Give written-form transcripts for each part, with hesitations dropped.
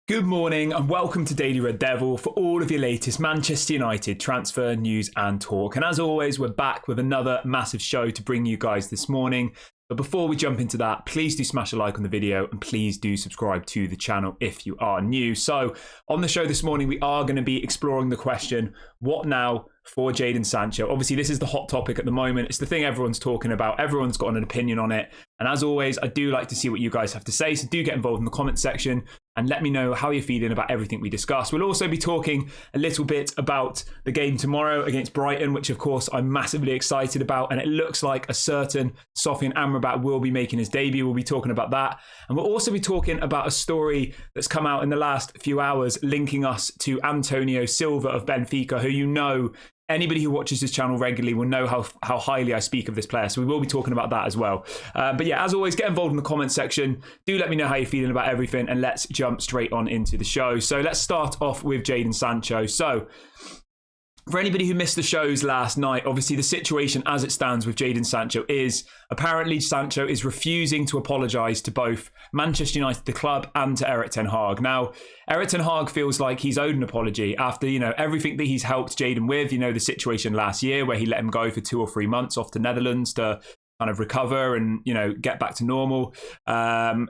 Good morning and welcome to Daily Red Devil for all of your latest Manchester United transfer news and talk. And as always, we're back with another massive show to bring you guys this morning. But before we jump into that, please do smash a like on the video and please do subscribe to the channel if you are new. So on the show this morning, we are going to be exploring the question, what now for Jadon Sancho? Obviously, this is the hot topic at the moment. It's the thing everyone's talking about. Everyone's got an opinion on it. And as always, I do like to see what you guys have to say. So do get involved in the comment section and let me know how you're feeling about everything we discuss. We'll also be talking a little bit about the game tomorrow against Brighton, which of course I'm massively excited about. And it looks like a certain Sofian Amrabat will be making his debut. We'll be talking about that. And we'll also be talking about a story that's come out in the last few hours linking us to Antonio Silva of Benfica, who you know, anybody who watches this channel regularly will know how highly I speak of this player. So we will be talking about that as well. But yeah, as always, get involved in the comment section. Do let me know how you're feeling about everything. And let's jump straight on into the show. So let's start off with Jadon Sancho. So for anybody who missed the shows last night, obviously the situation as it stands with Jadon Sancho is apparently Sancho is refusing to apologise to both Manchester United, the club, and to Erik ten Hag. Now, Erik ten Hag feels like he's owed an apology after, everything that he's helped Jadon with, the situation last year where he let him go for 2 or 3 months off to Netherlands to kind of recover and, get back to normal.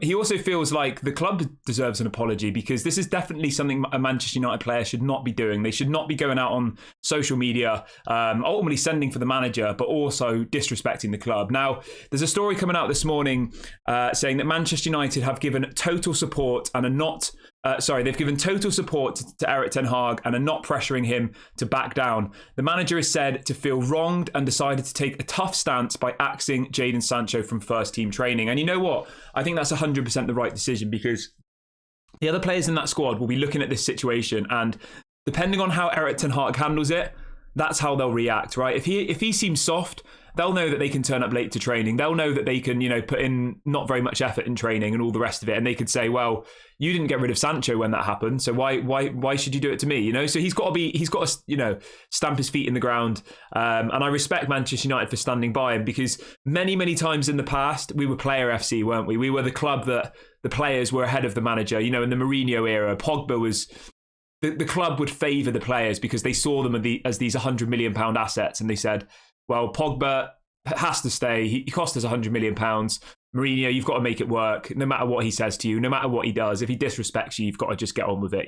He also feels like the club deserves an apology because this is definitely something a Manchester United player should not be doing. They should not be going out on social media, ultimately sending for the manager, but also disrespecting the club. Now, there's a story coming out this morning saying that Manchester United have given total support and are not they've given total support to Erik ten Hag and are not pressuring him to back down. The manager is said to feel wronged and decided to take a tough stance by axing Jadon Sancho from first team training. And you know what? I think that's 100% the right decision because the other players in that squad will be looking at this situation, and depending on how Erik ten Hag handles it, that's how they'll react, right? If he seems soft, they'll know that they can turn up late to training. They'll know that they can, put in not very much effort in training and all the rest of it. And they could say, well, you didn't get rid of Sancho when that happened, so why should you do it to me? So he's got to stamp his feet in the ground. And I respect Manchester United for standing by him because many times in the past we were player FC, weren't we? We were the club that the players were ahead of the manager. In the Mourinho era, Pogba was. The club would favour the players because they saw them as these £100 million assets, and they said, well, Pogba has to stay. He cost us £100 million. Mourinho, you've got to make it work no matter what he says to you, no matter what he does. If he disrespects you, you've got to just get on with it,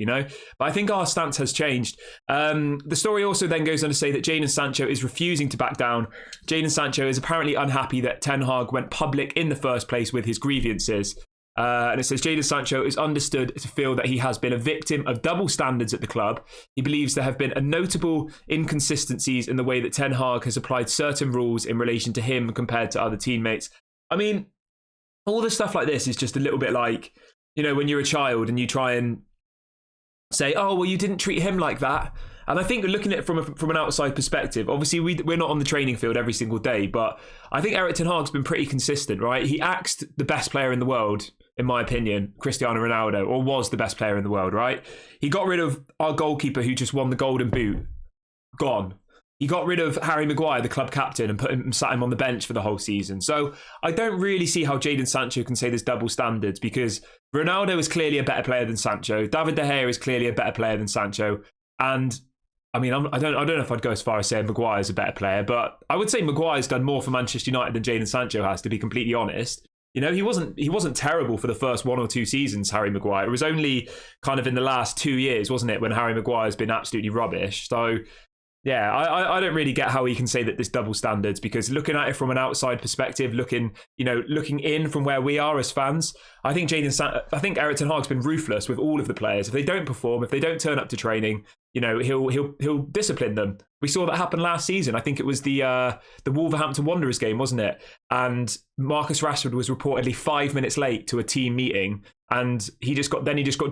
But I think our stance has changed. The story also then goes on to say that Jadon Sancho is refusing to back down. Jadon Sancho is apparently unhappy that Ten Hag went public in the first place with his grievances. And it says Jadon Sancho is understood to feel that he has been a victim of double standards at the club. He believes there have been a notable inconsistencies in the way that Ten Hag has applied certain rules in relation to him compared to other teammates. I mean, all the stuff like this is just a little bit like, when you're a child and you try and say, oh, well, you didn't treat him like that. And I think looking at it from an outside perspective, obviously we're not on the training field every single day, but I think Erik ten Hag's been pretty consistent, right? He axed the best player in the world, in my opinion, Cristiano Ronaldo, or was the best player in the world, right? He got rid of our goalkeeper who just won the Golden Boot. Gone. He got rid of Harry Maguire, the club captain, and sat him on the bench for the whole season. So I don't really see how Jadon Sancho can say there's double standards because Ronaldo is clearly a better player than Sancho. David De Gea is clearly a better player than Sancho. And I mean, I don't know if I'd go as far as saying Maguire's a better player, but I would say Maguire's done more for Manchester United than Jadon Sancho has, to be completely honest. He wasn't terrible for the first 1 or 2 seasons, Harry Maguire. It was only kind of in the last 2 years, wasn't it, when Harry Maguire's been absolutely rubbish. So yeah, I don't really get how he can say that there's double standards because looking at it from an outside perspective, looking in from where we are as fans, I think Erik ten Hag's been ruthless with all of the players. If they don't perform, if they don't turn up to training, he'll discipline them. We saw that happen last season. I think it was the Wolverhampton Wanderers game, wasn't it? And Marcus Rashford was reportedly 5 minutes late to a team meeting, and he just got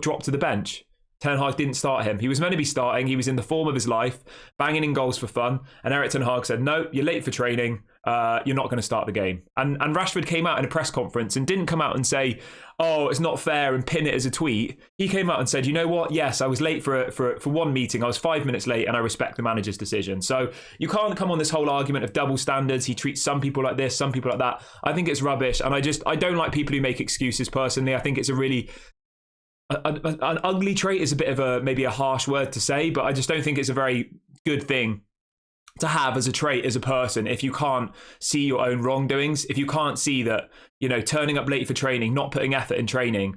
dropped to the bench. Ten Hag didn't start him. He was meant to be starting. He was in the form of his life, banging in goals for fun. And Erik ten Hag said, no, you're late for training. You're not going to start the game. And Rashford came out in a press conference and didn't come out and say, oh, it's not fair and pin it as a tweet. He came out and said, you know what? Yes, I was late for one meeting. I was 5 minutes late and I respect the manager's decision. So you can't come on this whole argument of double standards. He treats some people like this, some people like that. I think it's rubbish. And I don't like people who make excuses personally. I think it's a really an ugly trait is a bit of maybe a harsh word to say, but I just don't think it's a very good thing to have as a trait as a person if you can't see your own wrongdoings, if you can't see that, turning up late for training, not putting effort in training,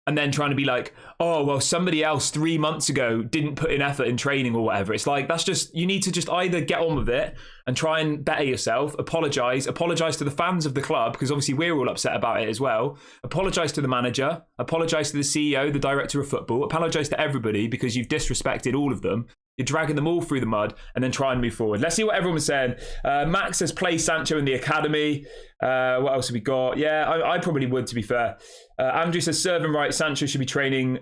and then trying to be like, oh, well, somebody else 3 months ago didn't put in effort in training or whatever. It's like, that's just, you need to just either get on with it and try and better yourself, apologise to the fans of the club, because obviously we're all upset about it as well. Apologise to the manager, apologise to the CEO, the director of football, apologise to everybody because you've disrespected all of them. You're dragging them all through the mud, and then try and move forward. Let's see what everyone was saying. Max says, play Sancho in the academy. What else have we got? Yeah, I probably would, to be fair. Andrew says, serve him right. Sancho should be training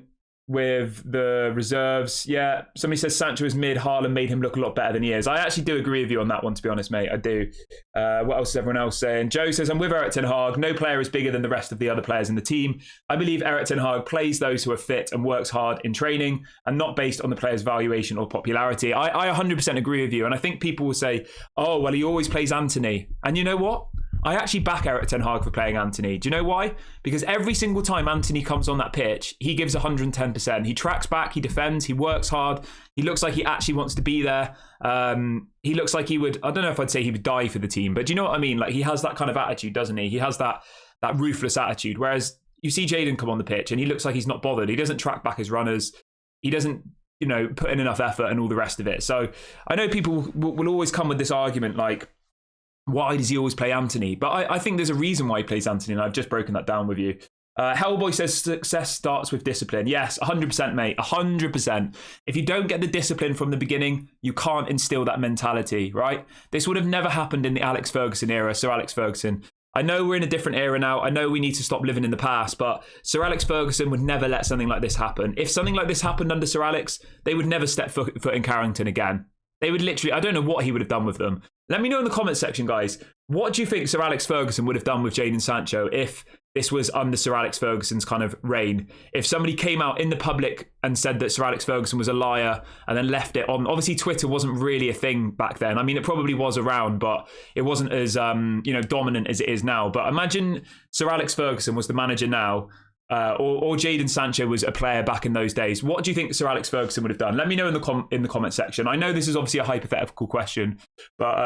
with the reserves. Yeah, somebody says Sancho is mid. Haaland made him look a lot better than he is. I actually do agree with you on that one, to be honest, mate. I do. What else is everyone else saying? Joe says, I'm with Erik ten Hag. No player is bigger than the rest of the other players in the team. I believe Erik ten Hag plays those who are fit and works hard in training, and not based on the player's valuation or popularity. I 100% agree with you. And I think people will say, oh, well, he always plays Antony. And you know what? I actually back Erik ten Hag for playing Antony. Do you know why? Because every single time Antony comes on that pitch, he gives 110%. He tracks back, he defends, he works hard. He looks like he actually wants to be there. He looks like he would, I don't know if I'd say he would die for the team, but do you know what I mean? Like, he has that kind of attitude, doesn't he? He has that ruthless attitude. Whereas you see Jadon come on the pitch and he looks like he's not bothered. He doesn't track back his runners. He doesn't, put in enough effort and all the rest of it. So I know people will always come with this argument like, why does he always play Antony? But I think there's a reason why he plays Antony, and I've just broken that down with you. Hellboy says success starts with discipline. Yes, 100%, mate, 100%. If you don't get the discipline from the beginning, you can't instill that mentality, right? This would have never happened in the Alex Ferguson era, Sir Alex Ferguson. I know we're in a different era now. I know we need to stop living in the past, but Sir Alex Ferguson would never let something like this happen. If something like this happened under Sir Alex, they would never step foot in Carrington again. They would literally, I don't know what he would have done with them. Let me know in the comment section, guys. What do you think Sir Alex Ferguson would have done with Jadon Sancho if this was under Sir Alex Ferguson's kind of reign? If somebody came out in the public and said that Sir Alex Ferguson was a liar and then left it on, obviously Twitter wasn't really a thing back then. I mean, it probably was around, but it wasn't as dominant as it is now. But imagine Sir Alex Ferguson was the manager now, or Jadon Sancho was a player back in those days. What do you think Sir Alex Ferguson would have done? Let me know in the comment section. I know this is obviously a hypothetical question, but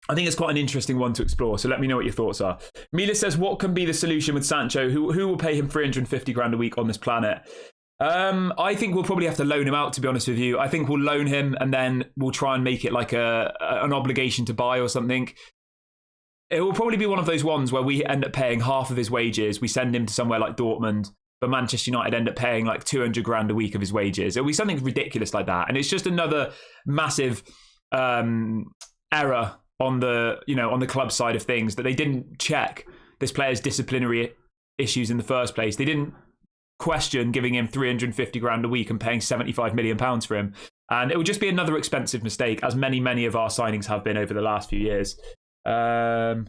I think it's quite an interesting one to explore. So let me know what your thoughts are. Mila says, what can be the solution with Sancho? Who will pay him 350 grand a week on this planet? I think we'll probably have to loan him out, to be honest with you. I think we'll loan him and then we'll try and make it like an obligation to buy or something. It will probably be one of those ones where we end up paying half of his wages. We send him to somewhere like Dortmund, but Manchester United end up paying like 200 grand a week of his wages. It'll be something ridiculous like that. And it's just another massive error on the club side of things, that they didn't check this player's disciplinary issues in the first place. They didn't question giving him 350 grand a week and paying 75 million pounds for him. And it will just be another expensive mistake, as many of our signings have been over the last few years. Mina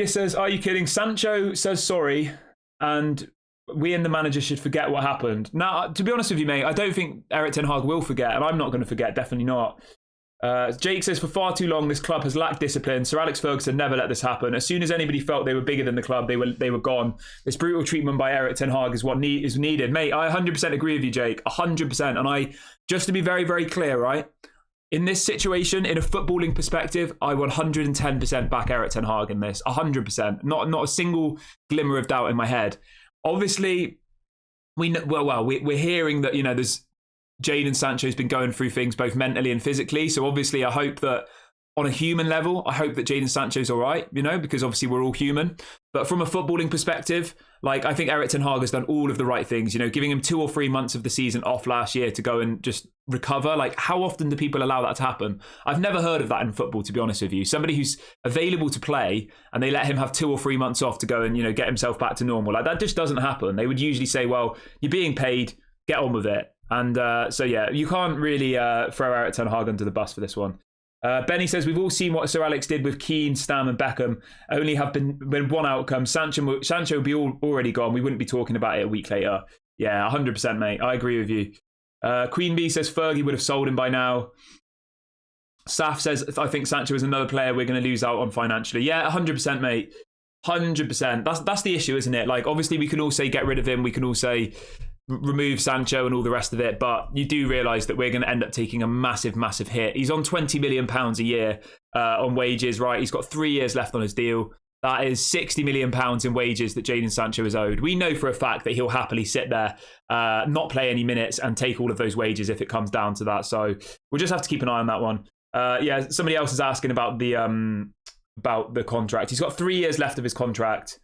says, are you kidding? Sancho says sorry and we and the manager should forget what happened. Now, to be honest with you, mate, I don't think Erik ten Hag will forget, and I'm not going to forget, definitely not. Jake says, for far too long, this club has lacked discipline. Sir Alex Ferguson never let this happen. As soon as anybody felt they were bigger than the club, they were gone. This brutal treatment by Erik ten Hag is what is needed. Mate, I 100% agree with you, Jake. 100%. And I, just to be very, very clear, right? In this situation, in a footballing perspective, I 110% back Erik ten Hag in this. 100%. Not a single glimmer of doubt in my head. Obviously, we're hearing that, there's Jadon Sancho's been going through things both mentally and physically. So obviously, I hope that on a human level, I hope that Jadon Sancho's all right, because obviously we're all human. But from a footballing perspective, I think Erik ten Hag has done all of the right things, giving him 2 or 3 months of the season off last year to go and just recover. How often do people allow that to happen? I've never heard of that in football, to be honest with you. Somebody who's available to play and they let him have 2 or 3 months off to go and, get himself back to normal. That just doesn't happen. They would usually say, well, you're being paid, get on with it. And so, yeah, you can't really throw Erik ten Hag under the bus for this one. Benny says, we've all seen what Sir Alex did with Keane, Stam and Beckham. Only have been one outcome. Sancho would be already gone. We wouldn't be talking about it a week later. Yeah, 100%, mate. I agree with you. Queen Bee says, Fergie would have sold him by now. Saf says, I think Sancho is another player we're going to lose out on financially. Yeah, 100%, mate. 100%. That's the issue, isn't it? Like, obviously, we can all say get rid of him. We can all say remove Sancho and all the rest of it. But you do realise that we're going to end up taking a massive, massive hit. He's on £20 million a year on wages, right? He's got 3 years left on his deal. That is £60 million in wages that Jadon Sancho is owed. We know for a fact that he'll happily sit there, not play any minutes and take all of those wages if it comes down to that. So we'll just have to keep an eye on that one. Yeah, somebody else is asking about the contract. He's got 3 years left of his contract.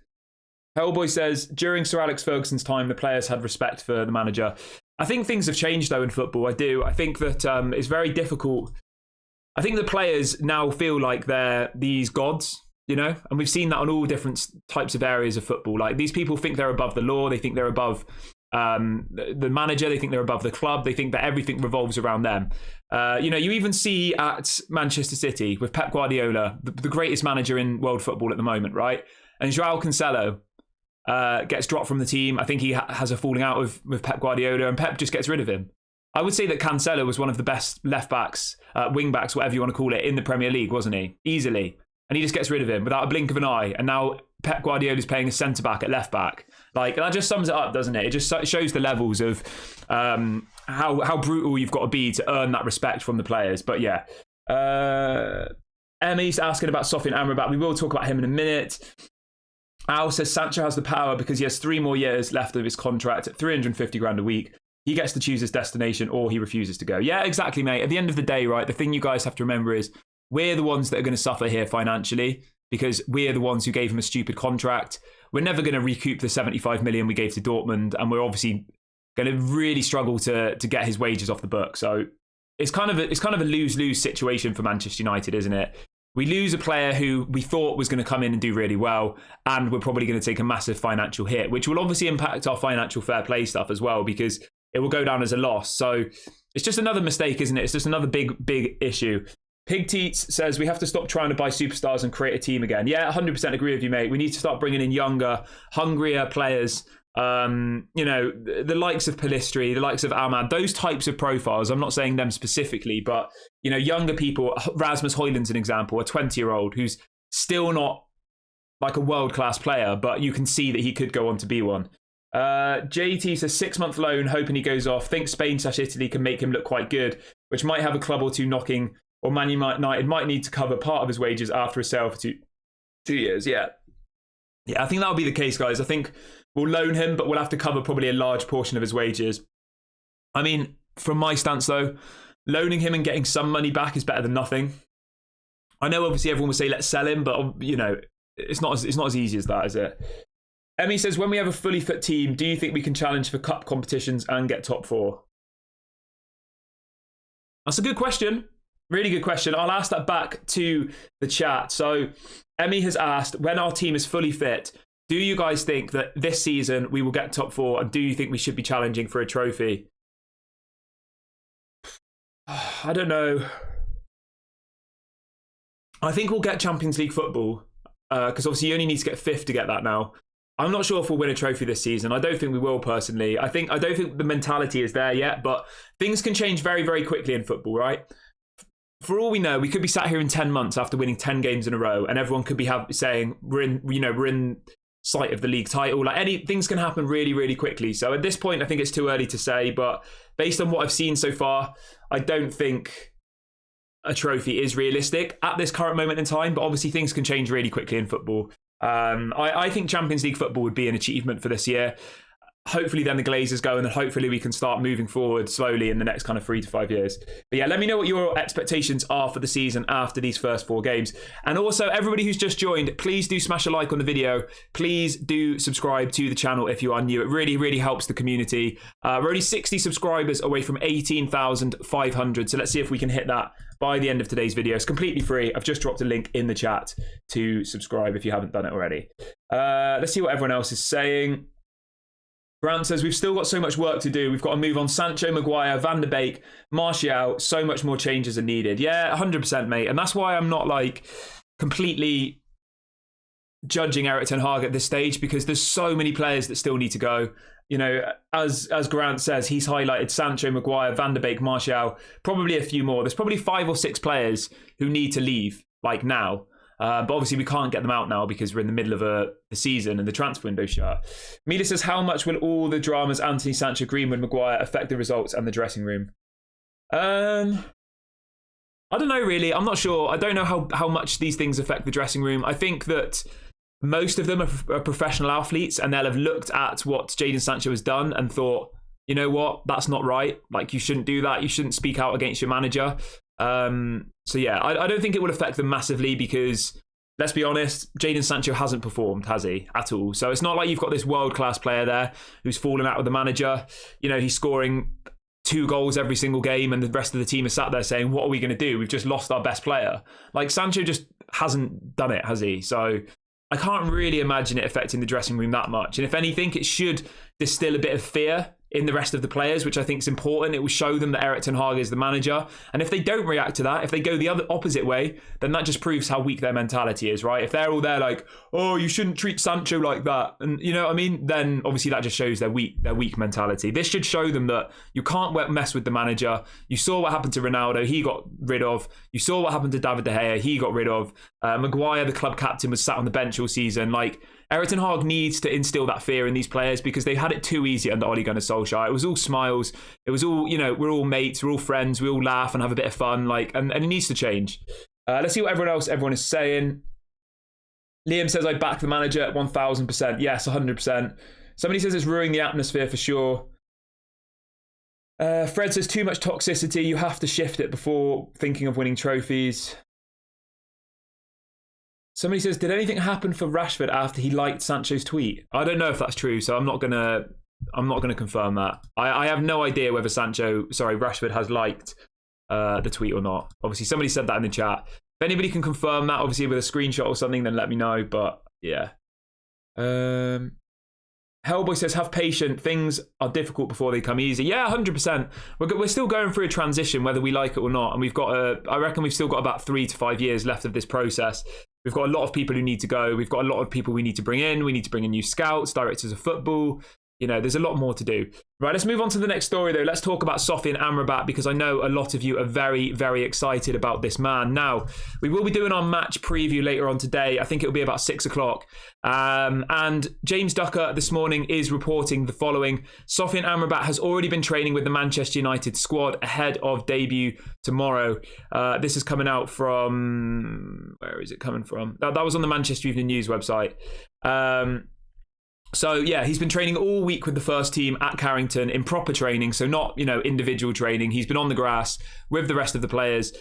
Hellboy says, during Sir Alex Ferguson's time, the players had respect for the manager. I think things have changed, though, in football. I do. I think that it's very difficult. I think the players now feel like they're these gods, you know? And we've seen that on all different types of areas of football. Like, these people think they're above the law. They think they're above the manager. They think they're above the club. They think that everything revolves around them. You know, you even see at Manchester City with Pep Guardiola, the greatest manager in world football at the moment, right? And Joao Cancelo gets dropped from the team. I think he has a falling out with Pep Guardiola, and Pep just gets rid of him. I would say that Cancelo was one of the best left backs, wing backs, whatever you want to call it, in the Premier League, wasn't he? Easily. And he just gets rid of him without a blink of an eye. And now Pep Guardiola is playing a centre back at left back. Like, that just sums it up, doesn't it? It just shows the levels of how brutal you've got to be to earn that respect from the players. But yeah, Emmy's asking about Sofian Amrabat. We will talk about him in a minute. Al says Sancho has the power because he has 3 more years left of his contract at 350 grand a week. He gets to choose his destination, or he refuses to go. Yeah, exactly, mate. At the end of the day, right, the thing you guys have to remember is we're the ones that are going to suffer here financially because we're the ones who gave him a stupid contract. We're never going to recoup the 75 million we gave to Dortmund, and we're obviously going to really struggle to get his wages off the book. So it's kind of a lose-lose situation for Manchester United, isn't it? We lose a player who we thought was going to come in and do really well, and we're probably going to take a massive financial hit, which will obviously impact our financial fair play stuff as well, because it will go down as a loss. So it's just another mistake, isn't it? It's just another big issue. Pig Teats says we have to stop trying to buy superstars and create a team again. Yeah, 100% agree with you, mate. We need to start bringing in younger, hungrier players. You know, the likes of Pellistri, the likes of Ahmad, those types of profiles. I'm not saying them specifically, but, you know, younger people. Rasmus Højlund's an example, a 20-year-old who's still not like a world-class player, but you can see that he could go on to be one. JT says 6-month loan, hoping he goes off. Think Spain/Italy can make him look quite good, which might have a club or two knocking, or Man United might need to cover part of his wages after a sale for two years. Yeah, I think that'll be the case, guys. I think we'll loan him, but we'll have to cover probably a large portion of his wages. I mean, from my stance though, loaning him and getting some money back is better than nothing. I know obviously everyone will say let's sell him, but you know, it's not as easy as that, is it? Emmy says, when we have a fully fit team, do you think we can challenge for cup competitions and get top 4? That's a good question. Really good question. I'll ask that back to the chat. So Emmy has asked, when our team is fully fit, do you guys think that this season we will get top 4? And do you think we should be challenging for a trophy? I don't know. I think we'll get Champions League football because obviously you only need to get 5th to get that now. I'm not sure if we'll win a trophy this season. I don't think we will, personally. I don't think the mentality is there yet, but things can change very, very quickly in football, right? For all we know, we could be sat here in 10 months after winning 10 games in a row, and everyone could be saying we're in sight of the league title. Like, things can happen really, really quickly. So at this point, I think it's too early to say, but based on what I've seen so far, I don't think a trophy is realistic at this current moment in time, but obviously things can change really quickly in football. I think Champions League football would be an achievement for this year. Hopefully then the Glazers go, and then hopefully we can start moving forward slowly in the next kind of 3 to 5 years. But yeah, let me know what your expectations are for the season after these first 4 games. And also, everybody who's just joined, please do smash a like on the video. Please do subscribe to the channel if you are new. It really, really helps the community. We're only 60 subscribers away from 18,500. So let's see if we can hit that by the end of today's video. It's completely free. I've just dropped a link in the chat to subscribe if you haven't done it already. Let's see what everyone else is saying. Grant says, we've still got so much work to do. We've got to move on Sancho, Maguire, Van der Beek, Martial. So much more changes are needed. Yeah, 100%, mate. And that's why I'm not like completely judging Erik ten Hag at this stage, because there's so many players that still need to go. You know, as Grant says, he's highlighted Sancho, Maguire, Van der Beek, Martial, probably a few more. There's probably 5 or 6 players who need to leave, like now. But obviously we can't get them out now because we're in the middle of the season and the transfer window shut. Mila says, how much will all the dramas Anthony, Sancho, Greenwood, Maguire affect the results and the dressing room? I don't know really. I'm not sure. I don't know how much these things affect the dressing room. I think that most of them are professional athletes, and they'll have looked at what Jadon Sancho has done and thought, you know what, that's not right. Like, you shouldn't do that. You shouldn't speak out against your manager. So yeah, I don't think it will affect them massively because, let's be honest, Jadon Sancho hasn't performed, has he, at all? So it's not like you've got this world-class player there who's fallen out with the manager. You know, he's scoring 2 goals every single game and the rest of the team is sat there saying, what are we going to do? We've just lost our best player. Like, Sancho just hasn't done it, has he? So I can't really imagine it affecting the dressing room that much. And if anything, it should distill a bit of fear in the rest of the players, which I think is important. It will show them that Erik ten Hag is the manager. And if they don't react to that, if they go the other opposite way, then that just proves how weak their mentality is, right? If they're all there like, oh, you shouldn't treat Sancho like that, and you know what I mean, then obviously that just shows their weak mentality. This should show them that you can't mess with the manager. You saw what happened to Ronaldo, he got rid of. You saw what happened to David De Gea, he got rid of. Maguire, the club captain, was sat on the bench all season. Like, Erik ten Hag needs to instill that fear in these players because they've had it too easy under Ole Gunnar Solskjaer. It was all smiles. It was all, you know, we're all mates, we're all friends, we all laugh and have a bit of fun. Like, and it needs to change. Let's see what everyone is saying. Liam says, I back the manager at 1,000%. Yes, 100%. Somebody says it's ruining the atmosphere for sure. Fred says, too much toxicity. You have to shift it before thinking of winning trophies. Somebody says, did anything happen for Rashford after he liked Sancho's tweet? I don't know if that's true, so I'm not gonna confirm that. I have no idea whether Rashford has liked the tweet or not. Obviously, somebody said that in the chat. If anybody can confirm that, obviously with a screenshot or something, then let me know. But yeah. Hellboy says, have patience. Things are difficult before they come easy. Yeah, 100%. We're still going through a transition, whether we like it or not. And we've got, I reckon we've still got about 3 to 5 years left of this process. We've got a lot of people who need to go. We've got a lot of people we need to bring in. We need to bring in new scouts, directors of football. You know, there's a lot more to do. Right, let's move on to the next story, though. Let's talk about Sofyan Amrabat, because I know a lot of you are very, very excited about this man. Now, we will be doing our match preview later on today. I think it'll be about 6 o'clock. And James Ducker this morning is reporting the following. Sofyan Amrabat has already been training with the Manchester United squad ahead of debut tomorrow. This is coming out from... Where is it coming from? That was on the Manchester Evening News website. So yeah, he's been training all week with the first team at Carrington in proper training, so not, you know, individual training. He's been on the grass with the rest of the players.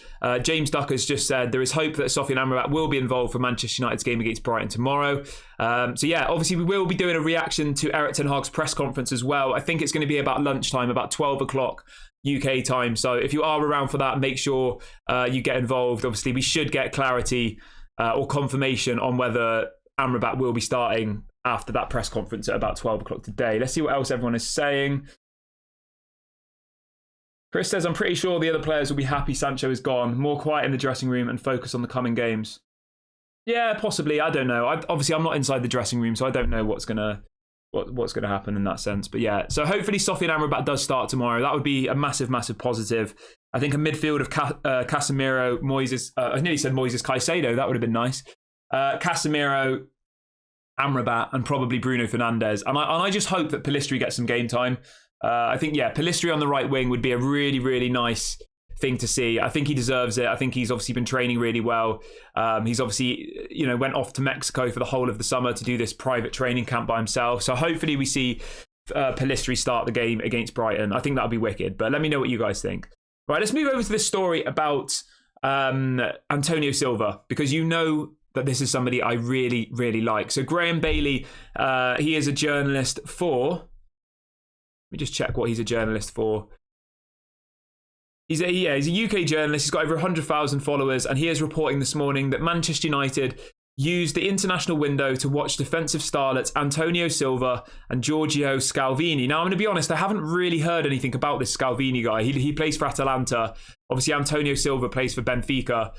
James Ducker's just said there is hope that Sofyan Amrabat will be involved for Manchester United's game against Brighton tomorrow. So yeah, obviously we will be doing a reaction to Erik ten Hag's press conference as well. I think it's going to be about lunchtime, about 12 o'clock UK time. So if you are around for that, make sure you get involved. Obviously, we should get clarity or confirmation on whether Amrabat will be starting after that press conference at about 12 o'clock today. Let's see what else everyone is saying. Chris says, I'm pretty sure the other players will be happy Sancho is gone. More quiet in the dressing room and focus on the coming games. Yeah, possibly. I don't know. Obviously, I'm not inside the dressing room, so I don't know what's gonna happen in that sense. But yeah, so hopefully Sofyan Amrabat does start tomorrow. That would be a massive, massive positive. I think a midfield of Casemiro, Moises, I nearly said Moises Caicedo. That would have been nice. Casemiro, Amrabat, and probably Bruno Fernandes. And I just hope that Pellistri gets some game time. I think, yeah, Pellistri on the right wing would be a really, really nice thing to see. I think he deserves it. I think he's obviously been training really well. He's obviously, you know, went off to Mexico for the whole of the summer to do this private training camp by himself. So hopefully we see Pellistri start the game against Brighton. I think that would be wicked. But let me know what you guys think. Right, let's move over to this story about Antonio Silva, because you know that this is somebody I really, really like. So Graham Bailey, he is a journalist for... Let me just check what he's a journalist for. He's a UK journalist. He's got over 100,000 followers, and he is reporting this morning that Manchester United used the international window to watch defensive starlets Antonio Silva and Giorgio Scalvini. Now, I'm going to be honest, I haven't really heard anything about this Scalvini guy. He plays for Atalanta. Obviously, Antonio Silva plays for Benfica.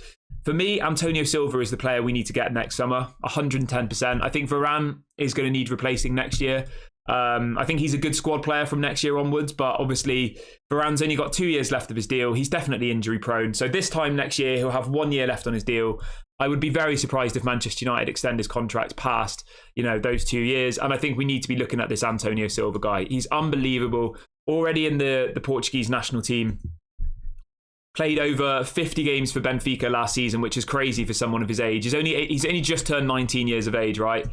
For me, Antonio Silva is the player we need to get next summer, 110%. I think Varane is going to need replacing next year. I think he's a good squad player from next year onwards, but obviously Varane's only got 2 years left of his deal. He's definitely injury prone. So this time next year, he'll have 1 year left on his deal. I would be very surprised if Manchester United extend his contract past, those 2 years. And I think we need to be looking at this Antonio Silva guy. He's unbelievable. Already in the Portuguese national team. Played over 50 games for Benfica last season, which is crazy for someone of his age. He's only just turned 19 years of age, right?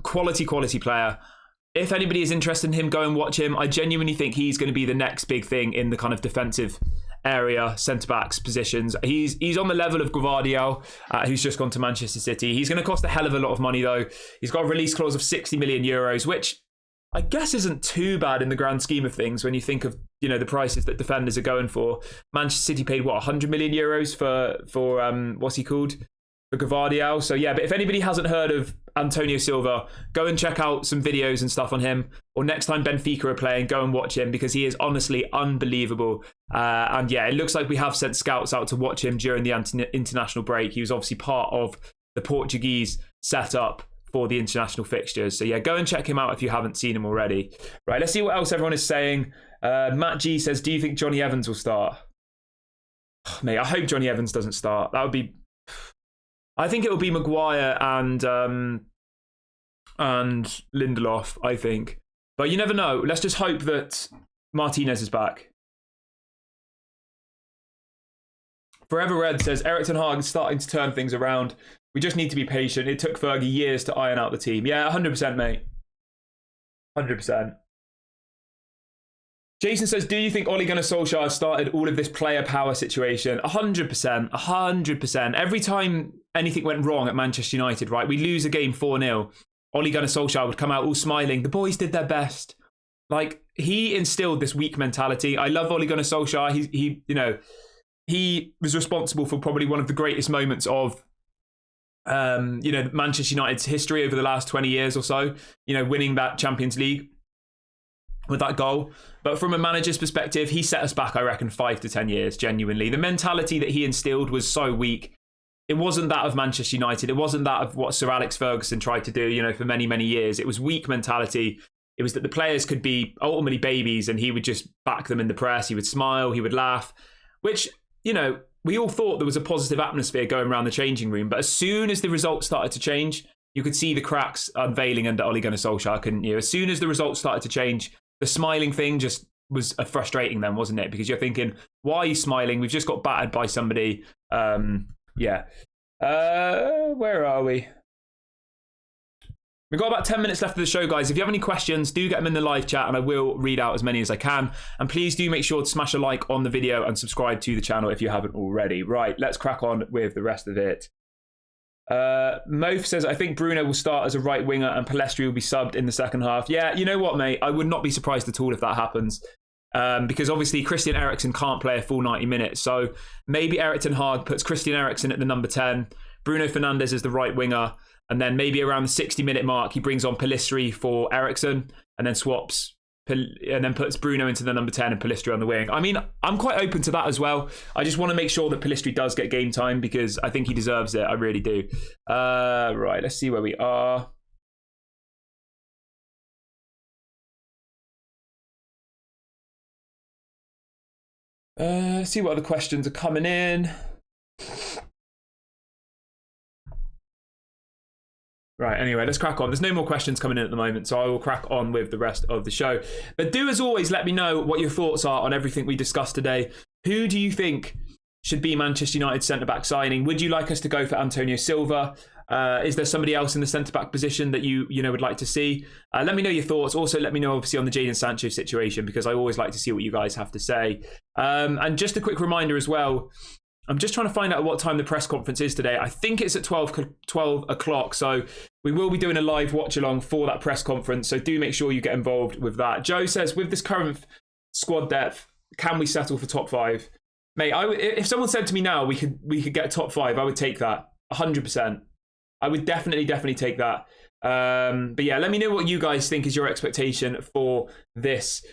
Quality player. If anybody is interested in him, go and watch him. I genuinely think he's going to be the next big thing in the kind of defensive area, centre-backs positions. He's on the level of Gvardiol, who's just gone to Manchester City. He's going to cost a hell of a lot of money, though. He's got a release clause of 60 million euros, which I guess isn't too bad in the grand scheme of things when you think of the prices that defenders are going for. Manchester City paid 100 million euros for what's he called? For Gvardiol. So yeah, but if anybody hasn't heard of Antonio Silva, go and check out some videos and stuff on him. Or next time Benfica are playing, go and watch him because he is honestly unbelievable. And yeah, it looks like we have sent scouts out to watch him during the international break. He was obviously part of the Portuguese setup for the international fixtures. So yeah, go and check him out if you haven't seen him already. Right, let's see what else everyone is saying. Matt G says, do you think Johnny Evans will start? Oh, mate, I hope Johnny Evans doesn't start. That would be... I think it will be Maguire and Lindelof, I think. But you never know. Let's just hope that Martinez is back. Forever Red says, Erik ten Hag is starting to turn things around. We just need to be patient. It took Fergie years to iron out the team. Yeah, 100%, mate. 100%. Jason says, do you think Ole Gunnar Solskjaer started all of this player power situation? 100%. 100%. Every time anything went wrong at Manchester United, right, we lose a game 4-0, Ole Gunnar Solskjaer would come out all smiling. The boys did their best. Like, he instilled this weak mentality. I love Ole Gunnar Solskjaer. He was responsible for probably one of the greatest moments of Manchester United's history over the last 20 years or so, winning that Champions League with that goal. But from a manager's perspective, he set us back, I reckon, 5 to 10 years, genuinely. The mentality that he instilled was so weak. It wasn't that of Manchester United. It wasn't that of what Sir Alex Ferguson tried to do, for many, many years. It was weak mentality. It was that the players could be ultimately babies and he would just back them in the press. He would smile, he would laugh, which, we all thought there was a positive atmosphere going around the changing room. But as soon as the results started to change, you could see the cracks unveiling under Ole Gunnar Solskjaer, couldn't you? As soon as the results started to change, the smiling thing just was frustrating then, wasn't it? Because you're thinking, why are you smiling? We've just got battered by somebody. Where are we? We've got about 10 minutes left of the show, guys. If you have any questions, do get them in the live chat and I will read out as many as I can. And please do make sure to smash a like on the video and subscribe to the channel if you haven't already. Right, let's crack on with the rest of it. Mof says, I think Bruno will start as a right winger and Pellistri will be subbed in the second half. Yeah, you know what, mate? I would not be surprised at all if that happens. Because obviously Christian Eriksen can't play a full 90 minutes. So maybe Erik ten Hag puts Christian Eriksen at the number 10, Bruno Fernandes as the right winger, and then maybe around the 60-minute mark, he brings on Pellistri for Eriksen and then swaps and then puts Bruno into the number 10 and Pellistri on the wing. I mean, I'm quite open to that as well. I just want to make sure that Pellistri does get game time because I think he deserves it. I really do. Right, let's see where we are. See what other questions are coming in. Right, anyway, let's crack on. There's no more questions coming in at the moment, so I will crack on with the rest of the show. But do, as always, let me know what your thoughts are on everything we discussed today. Who do you think should be Manchester United centre-back signing? Would you like us to go for Antonio Silva? Is there somebody else in the centre-back position that you would like to see? Let me know your thoughts. Also, let me know, obviously, on the Jadon Sancho situation, because I always like to see what you guys have to say. And just a quick reminder as well, I'm just trying to find out what time the press conference is today. I think it's at 12 o'clock. So we will be doing a live watch along for that press conference. So do make sure you get involved with that. Joe says, with this current squad depth, can we settle for top 5? Mate, if someone said to me now we could get top 5, I would take that 100%. I would definitely take that. But yeah, let me know what you guys think is your expectation for this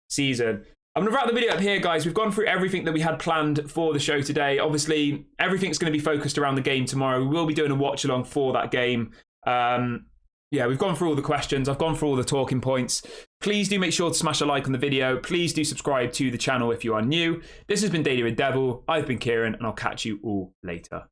season. I'm going to wrap the video up here, guys. We've gone through everything that we had planned for the show today. Obviously, everything's going to be focused around the game tomorrow. We will be doing a watch along for that game. Yeah, we've gone through all the questions. I've gone through all the talking points. Please do make sure to smash a like on the video. Please do subscribe to the channel if you are new. This has been Daily Red Devil. I've been Kieran, and I'll catch you all later.